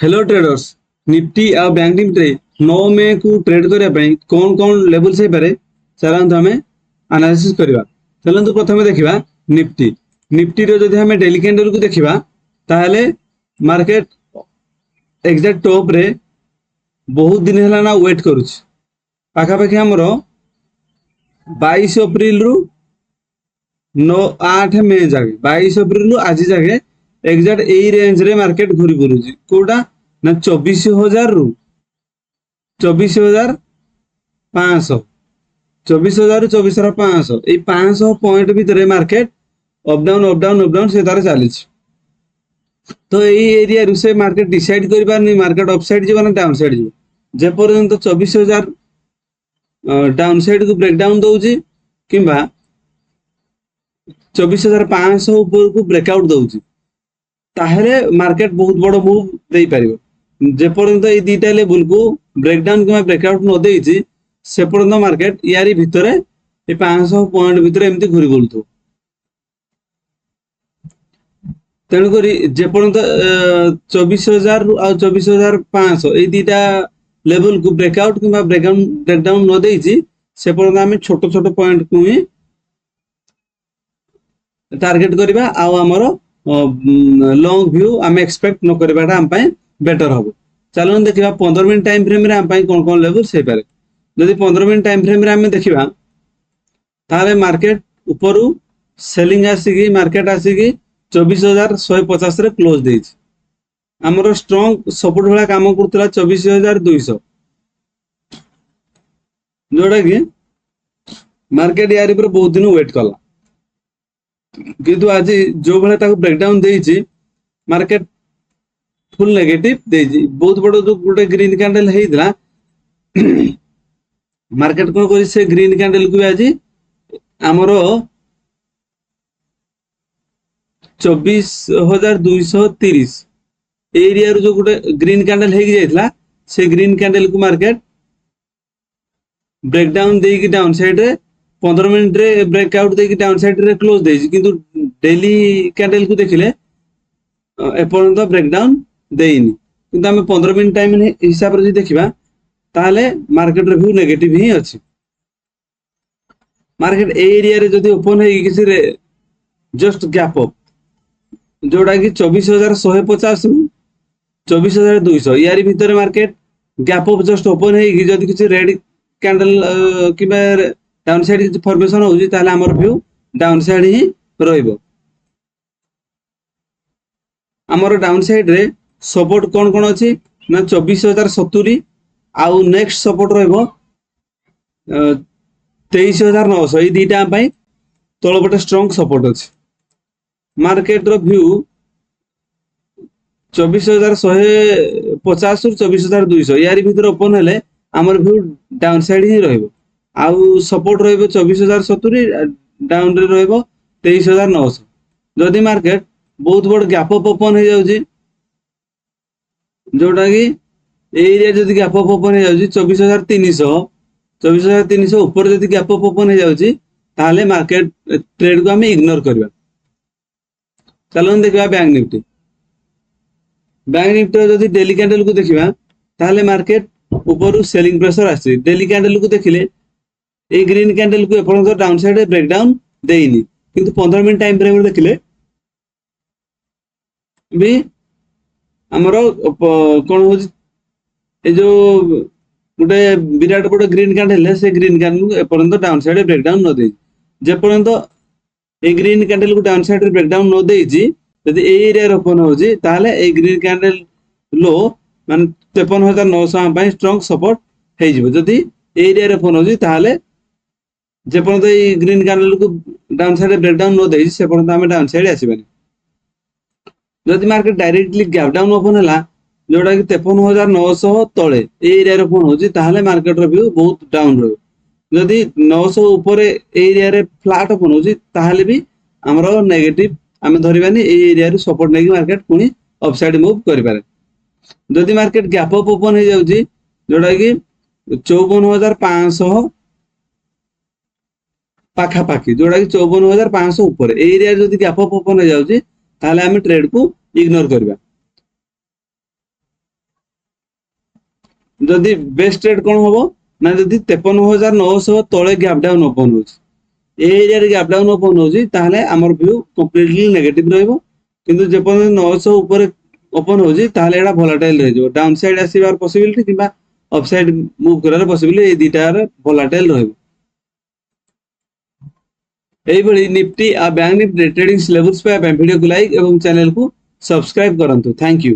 Hello traders. Nifty आ bank Nifty 9 मे को trade करने कौन कौन लेवल से पारे चलते आम एनालिसिस करवा। चलते प्रथम देखा निफ्टी। निफ्टी जदि आम डेली कैंडल को देखा ताहले मार्केट एग्जैक्ट टॉप रे बहुत दिन है ना वेट करुच पाखापाखि आमर 22 एप्रिल रु 8 मे जागे 22 एप्रिल आज जागे एग्जैक्ट यही रेंज रे मार्केट घूरी बुलूची कोटा ना 24,000 रु 24,500 24,000 रु 24,500 ये 500 पॉइंट भितर मार्केट अप डाउन से तार चली। तो यही एरिया रु से मार्केट डिसाइड कर पारनी मार्केट अप साइड जीव ना डाउन साइड जीव जेपर्यंत 24,000 डाउन साइड को ब्रेक डाउन दउची किंबा 24,500 ऊपर को ब्रेकआउट दउची ताहले मार्केट बहुत बड़ मूव दे पारिबो। जेपर्यंत ये दीटा लेवल को ब्रेकडाउन किंबा ब्रेकआउट न देइची से पर्यंत मार्केट यारी भितरे ये 500 पॉइंट भितरे एमती घुरी बुलथो। तेणुक जेपर्यंत 24,000 आ 24,500 ये दीटा लेवल को ब्रेकआउट किंबा ब्रेकडाउन न देइची से पर्यंत आम छोट छोट पॉइंट को ही टार्गेट करबा आ हमर लॉन्ग व्यू आम एक्सपेक्ट न करवाटा आम बेटर हम। चलो देखा 15 मिनट टाइम फ्रेम रे आम कौन कौन लेवल से पारे। जदि 15 मिनट टाइम फ्रेम रे आम देखा ताले मार्केट ऊपर सेलिंग आसिकी मार्केट आसिकी 24,150 रे क्लोज देइछि। हमरो स्ट्रांग सपोर्ट वाला काम करतला 24,200 जोड़ा कि मार्केट यार पर बहुत दिन वेट कला किंतु आज जो भाई ब्रेकडाउन देइछि मार्केट फुल नेगेटिव देइछि। बहुत बड़ जो गोटे ग्रीन कैंडल हेइतला मार्केट कोन करि से ग्रीन कैंडल को आज हमरो 24,230 एरिया जो गोटे ग्रीन कैंडल हेइ जाइतला से ग्रीन कैंडल को मार्केट ब्रेकडाउन देकी डाउन साइड रे 15 मिनट रे ब्रेकआउट देकी डाउन साइड रे क्लोज देइछि किंतु डेली कैंडल को देखिले एपर्यंत ब्रेकडाउन देइनी किंतु हम 15 मिनट टाइम हिसाब रे देखिबा ताले मार्केट रे व्यू नेगेटिव ही अछि। मार्केट ए एरिया रे जदी ओपन है किसी रे जस्ट गैप अप जोड़ा कि 24,150 रु 24,200 यारी भीतर market gap up just open है कि जदी किसी रेड कैंडल किबा डाउन साइड फॉर्मेशन होउजी ताले हमर व्यू डाउन साइड ही रहइबो। हमर डाउन साइड रे सपोर्ट कोन कोन अछि ना 24,070 आउ नेक्स्ट सपोर्ट रहइबो 23,900 ए दीटा पई तळपटे स्ट्रांग सपोर्ट अछि। मार्केट रो व्यू 24,150 रु 24,200 यारी भीतर ओपन हेले हमर व्यू डाउन साइड ही रहइबो आउ सपोर्ट रहइबो 24,070 डाउन रे रहइबो 23,900। जदि मार्केट बहुत बड़ गैप अप ओपन हो जाउजी जोटा कि एरिया जदि गैप अप ओपन हो जाउजी 24,300 ऊपर जदि गैप अप ओपन हो जाउजी ताले मार्केट ट्रेड को हम इग्नोर करबा। चलो देखा बैंक निफ्टी। बैंक निफ्टी जदि डेली कैंडल को देखिबा ताले मार्केट ऊपर सेलिंग प्रेशर आछि। डेली कैंडल को देखिले ए ग्रीन कैंडल को एपर्यंत डाउन साइड ब्रेकडाउन देइनी किंतु 15 मिनट टाइम फ्रेम देखिले भी हमरो कोन हो ए जो गोटे विराट बड़ ग्रीन कैंडल है से ग्रीन कैंडल को एपर्यंत डाउन साइड ब्रेकडाउन न देइ जे पर्यंत ए ग्रीन कैंडल को डाउन साइड ब्रेकडाउन न देइजी यदि ए एरिया ओपन होजी ताले ए ग्रीन कैंडल लो मान 53,900 हम पई स्ट्रांग सपोर्ट हे जिवो। जदि ए एरिया ओपन होजी ताले जे पर्यंत ए ग्रीन कैंडल को डाउन साइड ब्रेकडाउन न देइजी से पर्यंत हम डाउन साइड आसीबानी। जदि market directly gap down open हला जोड़ा कि 53,900 तळे ए एरिया ओपन होजी ताले मार्केट रो व्यू बहुत डाउन रहबो। जदि 900 ऊपर एरिया रे फ्लैट ओपन होजी ताले भी हमरो नेगेटिव आमे धरिबानी ए एरिया रे सपोर्ट नेकी मार्केट पुनी अपसाइड मूव करि पारे। जदि मार्केट गैप अप ओपन हो जाउजी जोड़ा कि 54,500 पाखा पाखी जोड़ा कि 54,500 ऊपर एरिया जदि गैप अप ओपन हो जाउजी ताले हम ट्रेड को इग्नोर करबा। जदि बेस्ट ट्रेड कौन हम ना जदि 53,900 तले गैप डाउन ओपन हो एरिया गैप डाउन ओपन होताले आमर व्यू कंप्लीटली नेगेटिव रहइबो किंतु जेपर्यंत 900 ऊपर ओपन होजी ताहले एटा वोलेटाइल रह जाव डाउन साइड आसीबार पॉसिबिलिटी किबा अप साइड मूव करार पॉसिबिलिटी ए दुटार वोलेटाइल रहइबो एई भली निफ्टी आ बैंक निफ्टी ट्रेडिंग लेवल्स पे वीडियो को लाइक एवं चैनल को सब्सक्राइब करंतु थैंक यू।